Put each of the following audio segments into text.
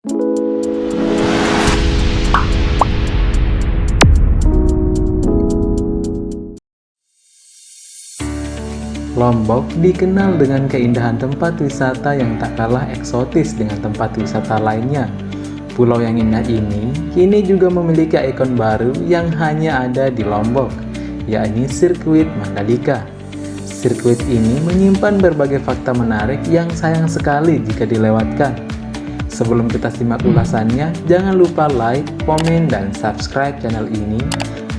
Lombok dikenal dengan keindahan tempat wisata yang tak kalah eksotis dengan tempat wisata lainnya. Pulau yang indah ini kini juga memiliki ikon baru yang hanya ada di Lombok, yakni sirkuit Mandalika. Sirkuit ini menyimpan berbagai fakta menarik yang sayang sekali jika dilewatkan. Sebelum kita simak ulasannya, jangan lupa like, komen, dan subscribe channel ini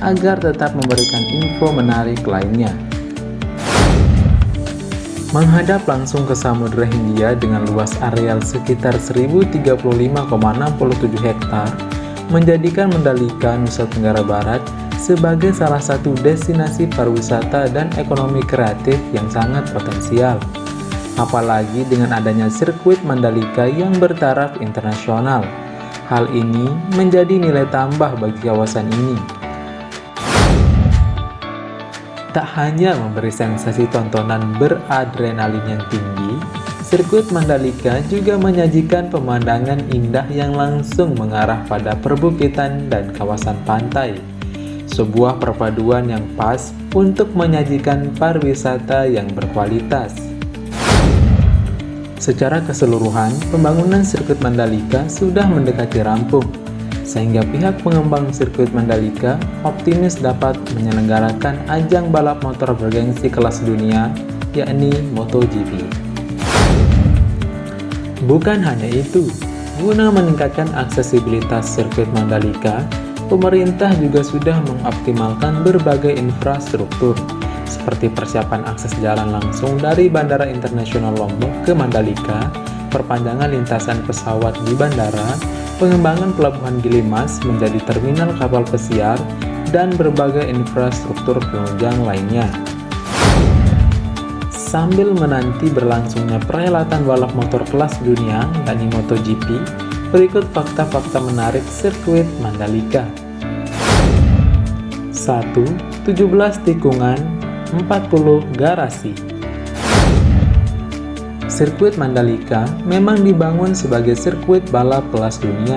agar tetap memberikan info menarik lainnya. Menghadap langsung ke Samudra Hindia dengan luas areal sekitar 1035,67 hektar, menjadikan Mandalika, Nusa Tenggara Barat sebagai salah satu destinasi pariwisata dan ekonomi kreatif yang sangat potensial. Apalagi dengan adanya sirkuit Mandalika yang bertaraf internasional. Hal ini menjadi nilai tambah bagi kawasan ini. Tak hanya memberi sensasi tontonan beradrenalin yang tinggi, sirkuit Mandalika juga menyajikan pemandangan indah yang langsung mengarah pada perbukitan dan kawasan pantai. Sebuah perpaduan yang pas untuk menyajikan pariwisata yang berkualitas. Secara keseluruhan, pembangunan sirkuit Mandalika sudah mendekati rampung, sehingga pihak pengembang sirkuit Mandalika optimis dapat menyelenggarakan ajang balap motor bergengsi kelas dunia, yakni MotoGP. Bukan hanya itu, guna meningkatkan aksesibilitas sirkuit Mandalika, pemerintah juga sudah mengoptimalkan berbagai infrastruktur, seperti persiapan akses jalan langsung dari Bandara Internasional Lombok ke Mandalika, perpanjangan lintasan pesawat di bandara, pengembangan pelabuhan Gili Mas menjadi terminal kapal pesiar, dan berbagai infrastruktur penunjang lainnya. Sambil menanti berlangsungnya perhelatan balap motor kelas dunia, yakni MotoGP, berikut fakta-fakta menarik sirkuit Mandalika. 1. 17 tikungan, 40 garasi. Sirkuit Mandalika memang dibangun sebagai sirkuit balap kelas dunia.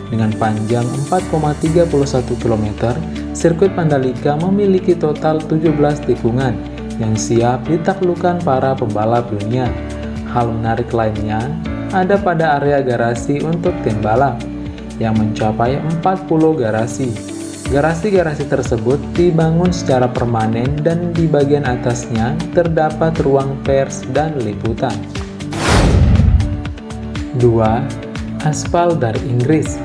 Dengan panjang 4,31 km, sirkuit Mandalika memiliki total 17 tikungan yang siap ditaklukkan para pembalap dunia. Hal menarik lainnya ada pada area garasi untuk tim balap, yang mencapai 40 garasi. Garasi-garasi tersebut dibangun secara permanen dan di bagian atasnya terdapat ruang pers dan liputan. 2. Aspal dari Inggris.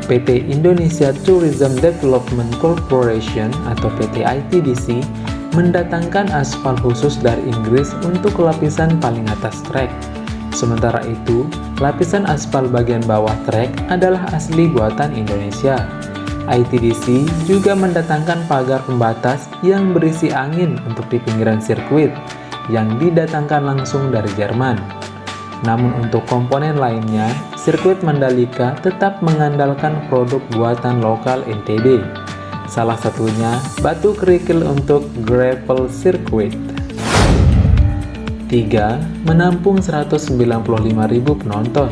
PT Indonesia Tourism Development Corporation atau PT ITDC mendatangkan aspal khusus dari Inggris untuk lapisan paling atas trek. Sementara itu, lapisan aspal bagian bawah trek adalah asli buatan Indonesia. ITDC juga mendatangkan pagar pembatas yang berisi angin untuk di pinggiran sirkuit, yang didatangkan langsung dari Jerman. Namun untuk komponen lainnya, sirkuit Mandalika tetap mengandalkan produk buatan lokal NTB. Salah satunya batu kerikil untuk gravel circuit. 3. Menampung 195.000 penonton.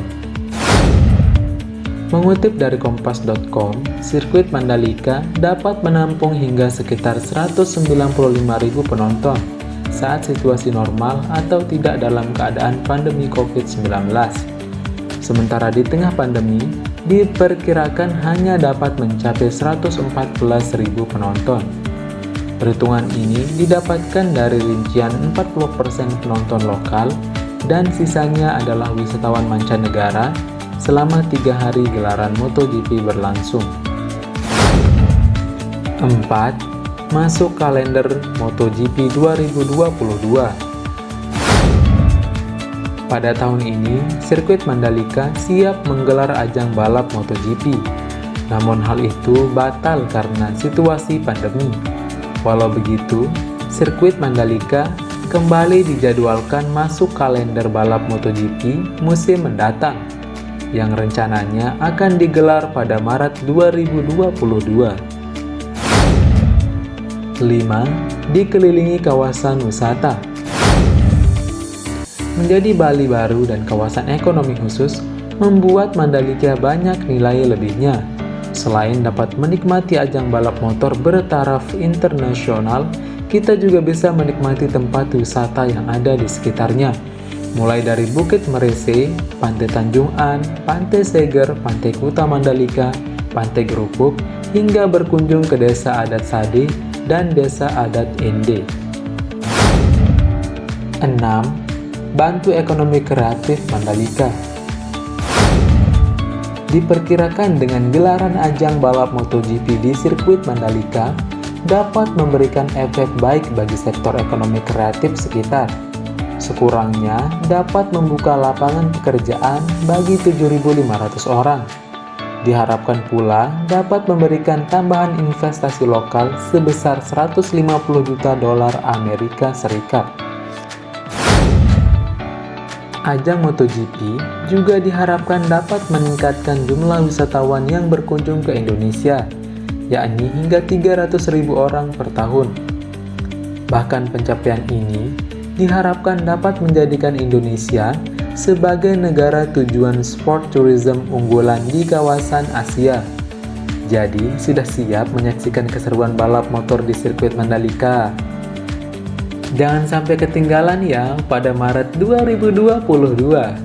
Mengutip dari kompas.com, sirkuit Mandalika dapat menampung hingga sekitar 195.000 penonton saat situasi normal atau tidak dalam keadaan pandemi COVID-19. Sementara di tengah pandemi, diperkirakan hanya dapat mencapai 114.000 penonton. Perhitungan ini didapatkan dari rincian 40% penonton lokal dan sisanya adalah wisatawan mancanegara selama 3 hari gelaran MotoGP berlangsung. 4. Masuk kalender MotoGP 2022. Pada tahun ini, sirkuit Mandalika siap menggelar ajang balap MotoGP. Namun hal itu batal karena situasi pandemi. Walau begitu, sirkuit Mandalika kembali dijadwalkan masuk kalender balap MotoGP musim mendatang, yang rencananya akan digelar pada Maret 2022. 5. Dikelilingi kawasan wisata. Menjadi Bali baru dan kawasan ekonomi khusus membuat Mandalika banyak nilai lebihnya. Selain dapat menikmati ajang balap motor bertaraf internasional, kita juga bisa menikmati tempat wisata yang ada di sekitarnya. Mulai dari Bukit Merese, Pantai Tanjung An, Pantai Seger, Pantai Kuta Mandalika, Pantai Gerupuk, hingga berkunjung ke Desa Adat Sade dan Desa Adat Ende. 6. Bantu ekonomi kreatif Mandalika. Diperkirakan dengan gelaran ajang balap MotoGP di sirkuit Mandalika dapat memberikan efek baik bagi sektor ekonomi kreatif sekitar. Sekurangnya dapat membuka lapangan pekerjaan bagi 7.500 orang. Diharapkan pula dapat memberikan tambahan investasi lokal sebesar 150 juta dolar Amerika Serikat. Ajang MotoGP juga diharapkan dapat meningkatkan jumlah wisatawan yang berkunjung ke Indonesia, yakni hingga 300.000 orang per tahun. Bahkan pencapaian ini diharapkan dapat menjadikan Indonesia sebagai negara tujuan sport tourism unggulan di kawasan Asia. Jadi, sudah siap menyaksikan keseruan balap motor di sirkuit Mandalika? Jangan sampai ketinggalan ya pada Maret 2022.